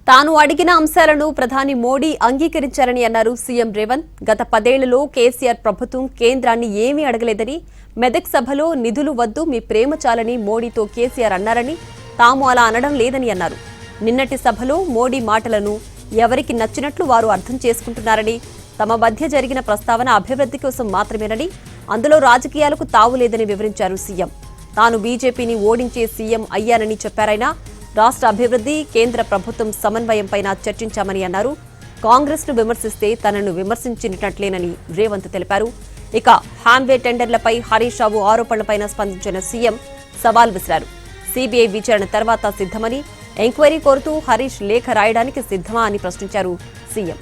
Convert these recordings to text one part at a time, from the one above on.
తాను అడిగిన అంశాలను ప్రధాని మోడీ అంగీకరించారని అన్నారు సీఎం రేవంత్. గత 10 ఏళ్లలో కేసీఆర్ ప్రభుత్వం కేంద్రాన్ని ఏమీ అడగలేదని, మెదక్ సభలో నిధులు వద్దు మీ ప్రేమ చాలని మోడీతో కేసీఆర్ అన్నారని, తాము అలా అనడం లేదని అన్నారు. నిన్నటి సభలో మోడీ మాటలను ఎవరికి నచ్చినట్లు వారు అర్థం చేసుకుంటున్నారని, తమ మధ్య జరిగిన ప్రస్తావన అభివృద్ధి కోసం మాత్రమేనని, అందులో రాజకీయాలకు తావులేదని వివరించారు సీఎం. తాను బీజేపీని ఓడించే సీఎం అయ్యానని చెప్పారైనా రాష్ట్ర అభివృద్ధి, కేంద్ర ప్రభుత్వం సమన్వయంపైన చర్చించామని అన్నారు. కాంగ్రెస్ ను విమర్శిస్తే తనను విమర్శించినట్లేనని రేవంత్ తెలిపారు. ఇక హామ్వే టెండర్లపై హరీష్ రావు ఆరోపణలపైన స్పందించిన సీఎం సవాల్ విసిరారు. సీబీఐ విచారణ తర్వాత సిద్ధమని, ఎంక్వైరీ కోరుతూ హరీష్ లేఖ రాయడానికి సిద్ధమా అని ప్రశ్నించారు సీఎం.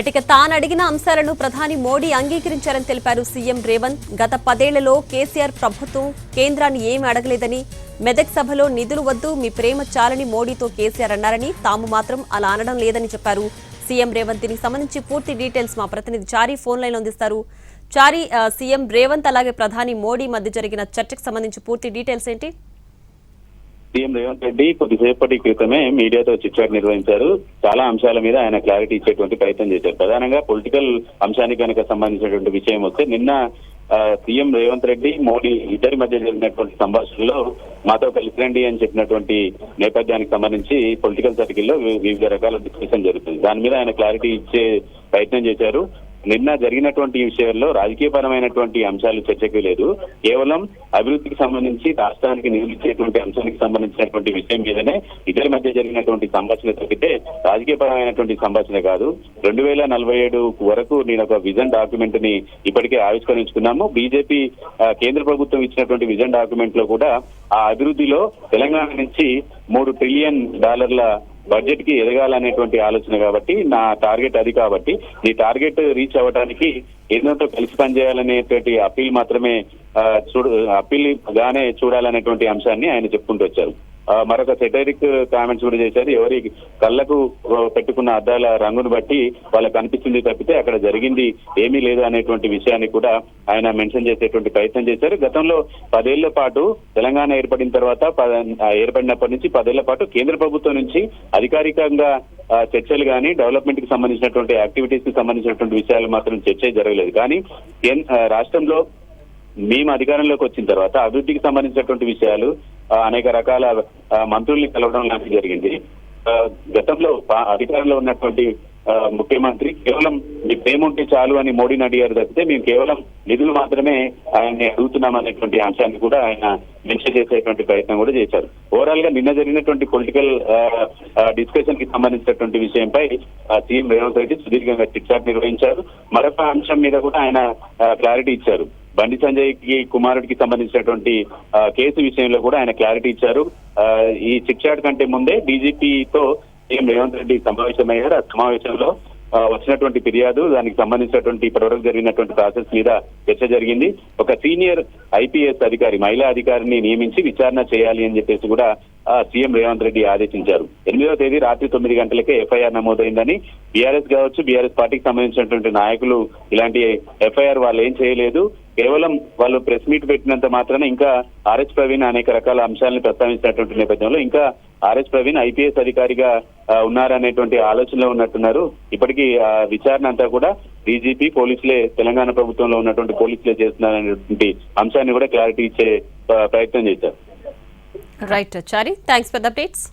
ఇక తాను అడిగిన అంశాలను ప్రధాని మోడీ అంగీకరించారని తెలిపారు సీఎం రేవంత్. గత 10 ఏళ్లలో కేసీఆర్ ప్రభుత్వం కేంద్రాన్ని ఏమీ అడగలేదని, మెదక్ సభలో నిధులు వద్దు మీ ప్రేమ చాలని మోడీతో కేసీఆర్ అన్నారని, తాము మాత్రం అలా అనడం లేదని చెప్పారు సీఎం రేవంత్. దీనికి సంబంధించి పూర్తి డీటెయిల్స్ మా ప్రతినిధి చారీ ఫోన్ లైన్ అందిస్తారు. చారీ, సీఎం రేవంత్ అలాగే ప్రధాని మోడీ మధ్య జరిగిన చర్చకు సంబంధించి పూర్తి డీటెయిల్స్ ఏంటి? సీఎం రేవంత్ రెడ్డి కొద్దిసేపటి క్రితమే మీడియాతో చిట్చాట్ నిర్వహించారు. చాలా అంశాల మీద ఆయన క్లారిటీ ఇచ్చేటువంటి ప్రయత్నం చేశారు. ప్రధానంగా పొలిటికల్ అంశానికి కనుక సంబంధించినటువంటి విషయం వస్తే, నిన్న సీఎం రేవంత్ రెడ్డి, మోడీ ఇద్దరి మధ్య జరిగినటువంటి సంభాషణలో మాతో కలిసి రండి అని చెప్పినటువంటి నేపథ్యానికి సంబంధించి పొలిటికల్ సర్కిల్లో వివిధ రకాల డిస్కషన్ జరుగుతుంది. దాని మీద ఆయన క్లారిటీ ఇచ్చే ప్రయత్నం చేశారు. నిన్న జరిగినటువంటి విషయాల్లో రాజకీయపరమైనటువంటి అంశాలు చర్చకు లేదు. కేవలం అభివృద్ధికి సంబంధించి రాష్ట్రానికి నిధులు ఇచ్చేటువంటి అంశానికి సంబంధించినటువంటి విషయం మీదనే ఇద్దరి మధ్య జరిగినటువంటి సంభాషణ తప్పితే రాజకీయపరమైనటువంటి సంభాషణ కాదు. 2047 వరకు నేను ఒక విజన్ డాక్యుమెంట్ ని ఇప్పటికే ఆవిష్కరించుకున్నాము. బీజేపీ కేంద్ర ప్రభుత్వం ఇచ్చినటువంటి విజన్ డాక్యుమెంట్ లో కూడా ఆ అభివృద్ధిలో తెలంగాణ నుంచి $3 ట్రిలియన్ బడ్జెట్ కి ఎదగాలనేటువంటి ఆలోచన. కాబట్టి నా టార్గెట్ అది. కాబట్టి ఈ టార్గెట్ రీచ్ అవ్వడానికి కేంద్రంతో కలిసి పనిచేయాలనేటువంటి అప్పీల్ మాత్రమే అప్పీల్ గానే చూడాలనేటువంటి అంశాన్ని ఆయన చెప్పుకుంటూ వచ్చారు. మరొక సెటైరిక్ కామెంట్స్ కూడా చేశారు. ఎవరి కళ్ళకు పెట్టుకున్న అద్దాల రంగును బట్టి వాళ్ళకు అనిపిస్తుంది తప్పితే అక్కడ జరిగింది ఏమీ లేదు అనేటువంటి విషయాన్ని కూడా ఆయన మెన్షన్ చేసేటువంటి ప్రయత్నం చేశారు. గతంలో 10 ఏళ్ల పాటు తెలంగాణ ఏర్పడిన తర్వాత ఏర్పడినప్పటి నుంచి 10 ఏళ్ల పాటు కేంద్ర ప్రభుత్వం నుంచి అధికారికంగా చర్చలు కానీ డెవలప్మెంట్ కి సంబంధించినటువంటి యాక్టివిటీస్ కి సంబంధించినటువంటి విషయాలు మాత్రం చర్చ జరగలేదు. కానీ రాష్ట్రంలో మేము అధికారంలోకి వచ్చిన తర్వాత అభివృద్ధికి సంబంధించినటువంటి విషయాలు అనేక రకాల మంత్రుల్ని కలవడం లాంటివి జరిగింది. గతంలో అధికారంలో ఉన్నటువంటి ముఖ్యమంత్రి కేవలం మీ ప్రేమ ఉంటే చాలు అని మోడీని అడిగారు తప్పితే మేము కేవలం నిధులు మాత్రమే ఆయన్ని అడుగుతున్నాం అనేటువంటి అంశాన్ని కూడా ఆయన మెన్షన్ చేసేటువంటి ప్రయత్నం కూడా చేశారు. ఓవరాల్ గా నిన్న జరిగినటువంటి పొలిటికల్ డిస్కషన్ కి సంబంధించినటువంటి విషయంపై సీఎం రేవంత్ రెడ్డి సుదీర్ఘంగా చిట్చాట్ నిర్వహించారు. మరొక అంశం మీద కూడా ఆయన క్లారిటీ ఇచ్చారు. బండి సంజయ్ కి కుమారుడికి సంబంధించినటువంటి కేసు విషయంలో కూడా ఆయన క్లారిటీ ఇచ్చారు. ఈ చిట్చాట్ కంటే ముందే డీజీపీతో సీఎం రేవంత్ రెడ్డి సమావేశమయ్యారు. ఆ సమావేశంలో వచ్చినటువంటి ఫిర్యాదు, దానికి సంబంధించినటువంటి ఇప్పటివరకు జరిగినటువంటి ప్రాసెస్ మీద చర్చ జరిగింది. ఒక సీనియర్ ఐపీఎస్ అధికారి, మహిళా అధికారిని నియమించి విచారణ చేయాలి అని చెప్పేసి కూడా సీఎం రేవంత్ రెడ్డి ఆదేశించారు. 8వ తేదీ రాత్రి 9 గంటలకే ఎఫ్ఐఆర్ నమోదైందని. బీఆర్ఎస్ కావచ్చు, బీఆర్ఎస్ పార్టీకి సంబంధించినటువంటి నాయకులు ఇలాంటి ఎఫ్ఐఆర్ వాళ్ళు ఏం చేయలేదు. కేవలం వాళ్ళు ప్రెస్ మీట్ పెట్టినంత మాత్రాన ఇంకా ఆర్ఎస్ ప్రవీణ్ అనేక రకాల అంశాలను ప్రస్తావించినటువంటి నేపథ్యంలో ఇంకా ఆర్ఎస్ ప్రవీణ్ ఐపీఎస్ అధికారిగా ఉన్నారనేటువంటి ఆలోచనలో ఉన్నట్టున్నారు. ఇప్పటికీ విచారణ అంతా కూడా డీజీపీ పోలీసులే, తెలంగాణ ప్రభుత్వంలో ఉన్నటువంటి పోలీసులే చేస్తున్నారనేటువంటి అంశాన్ని కూడా క్లారిటీ ఇచ్చే ప్రయత్నం చేశారు. Right Chari, thanks for the updates.